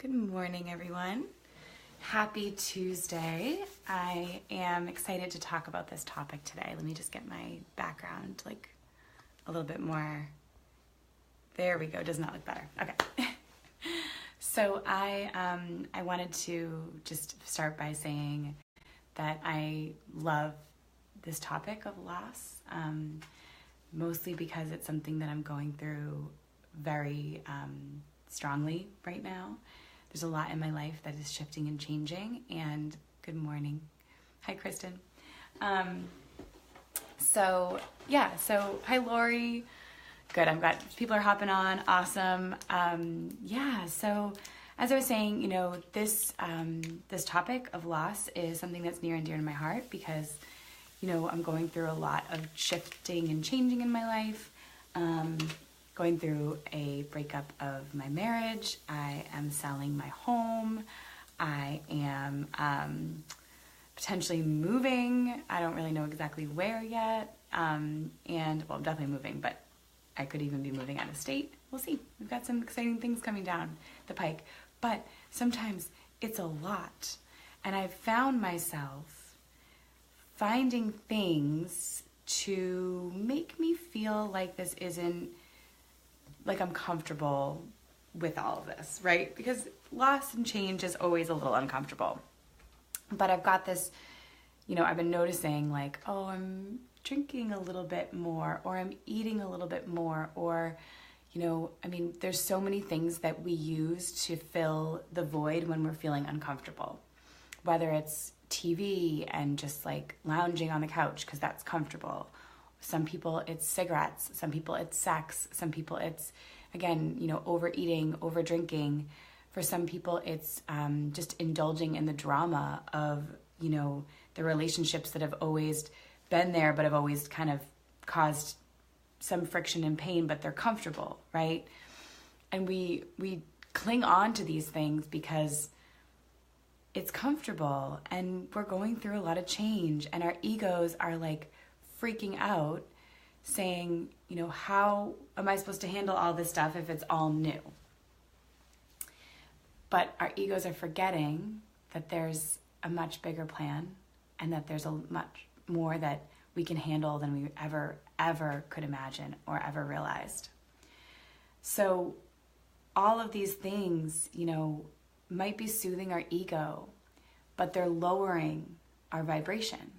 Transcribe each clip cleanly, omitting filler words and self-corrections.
Good morning, everyone. Happy Tuesday. I am excited to talk about this topic today. Let me just get my background a little bit more. There we go. Does not look better. Okay. So I wanted to just start by saying that I love this topic of loss, mostly because it's something that I'm going through very strongly right now. There's a lot in my life that is shifting and changing, and good morning. Hi, Kristen. So hi, Lori. Good, I've got people are hopping on, awesome. So as I was saying, this topic of loss is something that's near and dear to my heart because, I'm going through a lot of shifting and changing in my life. Going through a breakup of my marriage. I am selling my home. I am potentially moving. I don't really know exactly where yet. I'm definitely moving, but I could even be moving out of state. We'll see. We've got some exciting things coming down the pike. But sometimes it's a lot. And I've found myself finding things to make me feel like this isn't like I'm comfortable with all of this, right? Because loss and change is always a little uncomfortable. But I've got this, I've been noticing I'm drinking a little bit more, or I'm eating a little bit more, or, there's so many things that we use to fill the void when we're feeling uncomfortable. Whether it's TV and just lounging on the couch because that's comfortable. Some people it's cigarettes, some people it's sex, some people it's, overeating, over drinking. For some people it's just indulging in the drama of, the relationships that have always been there but have always kind of caused some friction and pain, but they're comfortable, right? And we cling on to these things because it's comfortable and we're going through a lot of change and our egos are freaking out saying, how am I supposed to handle all this stuff if it's all new? But our egos are forgetting that there's a much bigger plan and that there's a much more that we can handle than we ever could imagine or ever realized. So all of these things, might be soothing our ego, but they're lowering our vibration.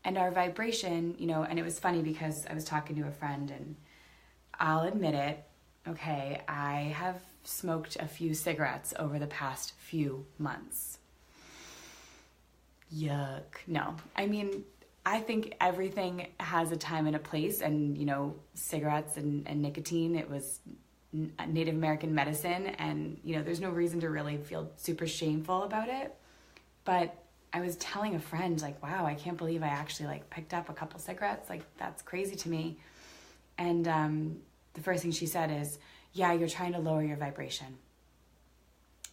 And our vibration, and it was funny because I was talking to a friend and I'll admit it, okay, I have smoked a few cigarettes over the past few months. Yuck. No, I think everything has a time and a place and, cigarettes and nicotine, it was Native American medicine and, there's no reason to really feel super shameful about it. But I was telling a friend, wow, I can't believe I actually picked up a couple cigarettes. That's crazy to me. And the first thing she said is, yeah, you're trying to lower your vibration.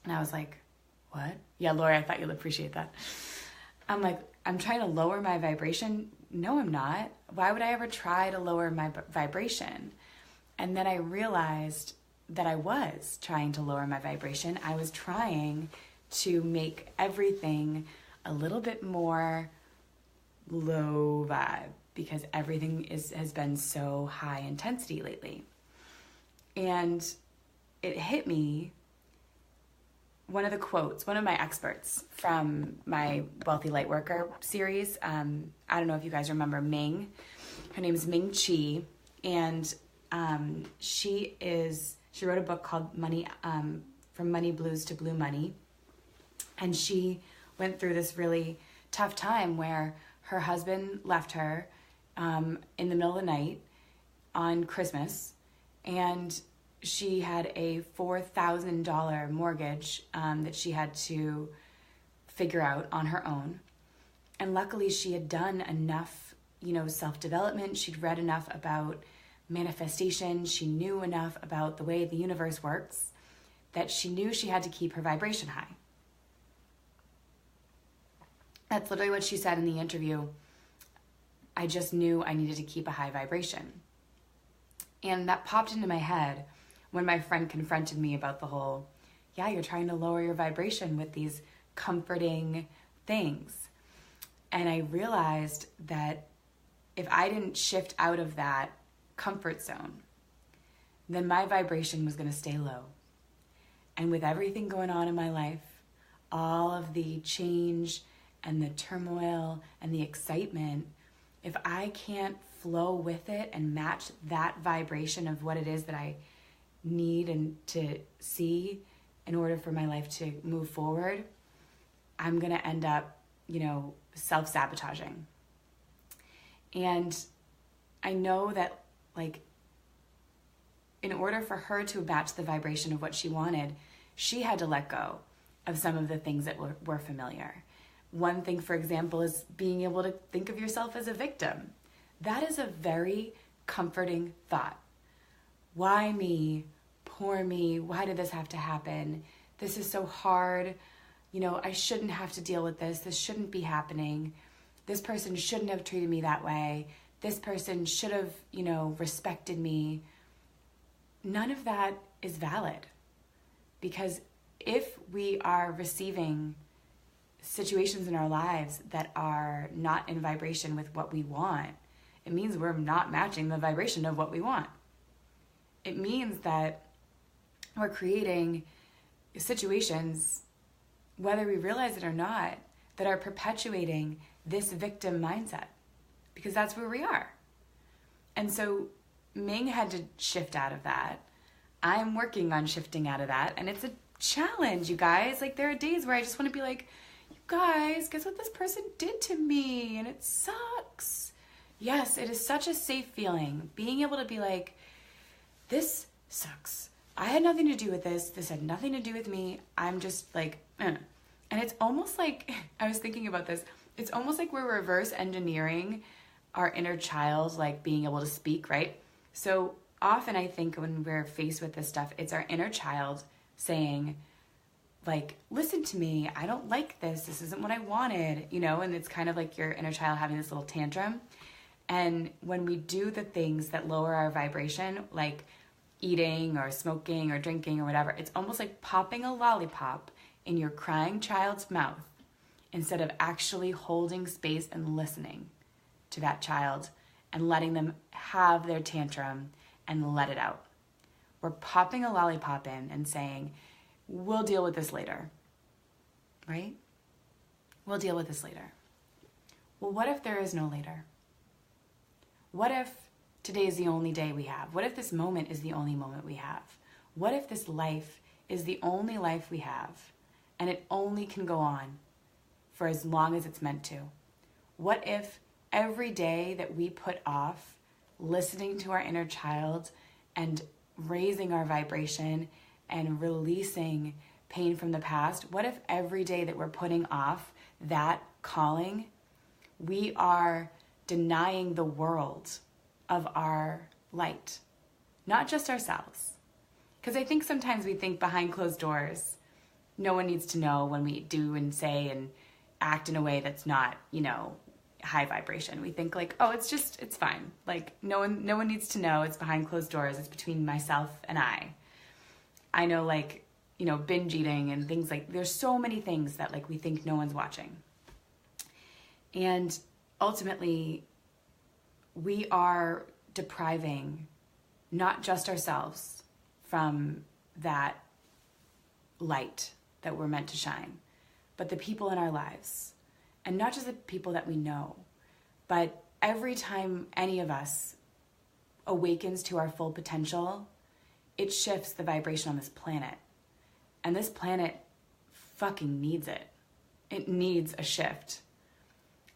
And I was like, what? Yeah, Lori, I thought you'd appreciate that. I'm like, I'm trying to lower my vibration? No, I'm not. Why would I ever try to lower my vibration? And then I realized that I was trying to lower my vibration. I was trying to make everything a little bit more low vibe because everything has been so high intensity lately. And it hit me, one of the quotes, one of my experts from my Wealthy Lightworker series, I don't know if you guys remember Ming. Her name is Ming Chi, and she wrote a book called Money, From Money Blues to Blue Money. And she went through this really tough time where her husband left her in the middle of the night on Christmas, and she had a $4,000 mortgage that she had to figure out on her own. And luckily she had done enough, self-development. She'd read enough about manifestation. She knew enough about the way the universe works that she knew she had to keep her vibration high. That's literally what she said in the interview. I just knew I needed to keep a high vibration. And that popped into my head when my friend confronted me about the whole, yeah, you're trying to lower your vibration with these comforting things. And I realized that if I didn't shift out of that comfort zone, then my vibration was going to stay low. And with everything going on in my life, all of the change and the turmoil and the excitement, if I can't flow with it and match that vibration of what it is that I need and to see in order for my life to move forward, I'm going to end up, self-sabotaging. And I know that, in order for her to match the vibration of what she wanted, she had to let go of some of the things that were familiar. One thing, for example, is being able to think of yourself as a victim. That is a very comforting thought. Why me? Poor me. Why did this have to happen? This is so hard. I shouldn't have to deal with this. This shouldn't be happening. This person shouldn't have treated me that way. This person should have, respected me. None of that is valid, because if we are receiving situations in our lives that are not in vibration with what we want, it means we're not matching the vibration of what we want. It means that we're creating situations, whether we realize it or not, that are perpetuating this victim mindset, because that's where we are. And so Ming had to shift out of that. I'm working on shifting out of that, and it's a challenge, you guys. There are days where I just want to be like, you guys, guess what this person did to me, and it sucks. Yes, it is such a safe feeling, being able to be like, this sucks. I had nothing to do with this. This had nothing to do with me. I'm just And it's almost like, I was thinking about this, it's almost like we're reverse engineering our inner child, being able to speak, right? So often I think when we're faced with this stuff, it's our inner child saying, listen to me, I don't like this. This isn't what I wanted, and it's kind of like your inner child having this little tantrum. And when we do the things that lower our vibration, like eating or smoking or drinking or whatever, it's almost like popping a lollipop in your crying child's mouth instead of actually holding space and listening to that child and letting them have their tantrum and let it out. We're popping a lollipop in and saying, we'll deal with this later, right? We'll deal with this later. Well, what if there is no later? What if today is the only day we have? What if this moment is the only moment we have? What if this life is the only life we have, and it only can go on for as long as it's meant to? What if every day that we put off listening to our inner child and raising our vibration and releasing pain from the past, what if every day that we're putting off that calling, we are denying the world of our light, not just ourselves? Because I think sometimes we think behind closed doors, no one needs to know when we do and say and act in a way that's not, high vibration. We think it's fine. No one needs to know. It's behind closed doors. It's between myself and I. I know binge eating and things there's so many things that we think no one's watching. And ultimately, we are depriving not just ourselves from that light that we're meant to shine, but the people in our lives. And not just the people that we know, but every time any of us awakens to our full potential, it shifts the vibration on this planet. And this planet fucking needs it. It needs a shift.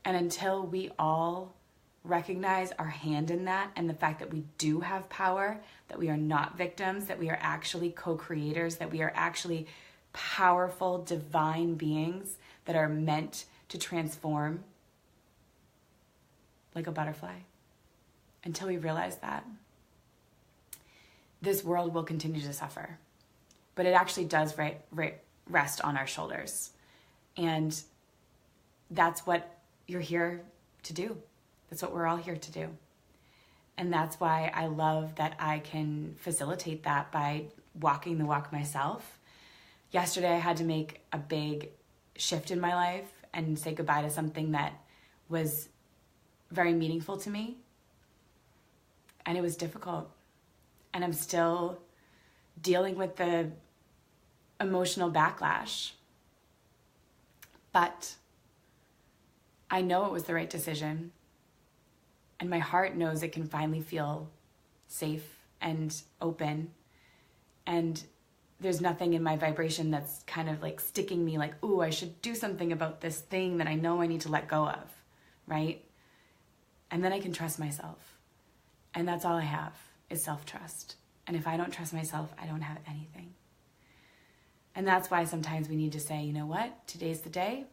And until we all recognize our hand in that and the fact that we do have power, that we are not victims, that we are actually co-creators, that we are actually powerful, divine beings that are meant to transform like a butterfly. Until we realize that, this world will continue to suffer. But it actually does rest on our shoulders. And that's what you're here to do. That's what we're all here to do. And that's why I love that I can facilitate that by walking the walk myself Yesterday I had to make a big shift in my life and say goodbye to something that was very meaningful to me. And it was difficult. And I'm still dealing with the emotional backlash. But I know it was the right decision. And my heart knows it can finally feel safe and open. And there's nothing in my vibration that's kind of like sticking me like, ooh, I should do something about this thing that I know I need to let go of, right? And then I can trust myself. And that's all I have is self-trust. And if I don't trust myself, I don't have anything. And that's why sometimes we need to say, you know what? Today's the day.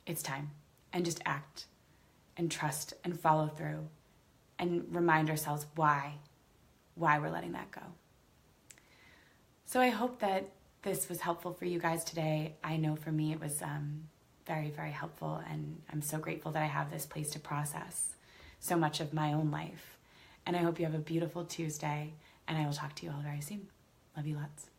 It's time. And just act and trust and follow through and remind ourselves why we're letting that go. So I hope that this was helpful for you guys today. I know for me it was very, very helpful, and I'm so grateful that I have this place to process so much of my own life. And I hope you have a beautiful Tuesday, and I will talk to you all very soon. Love you lots.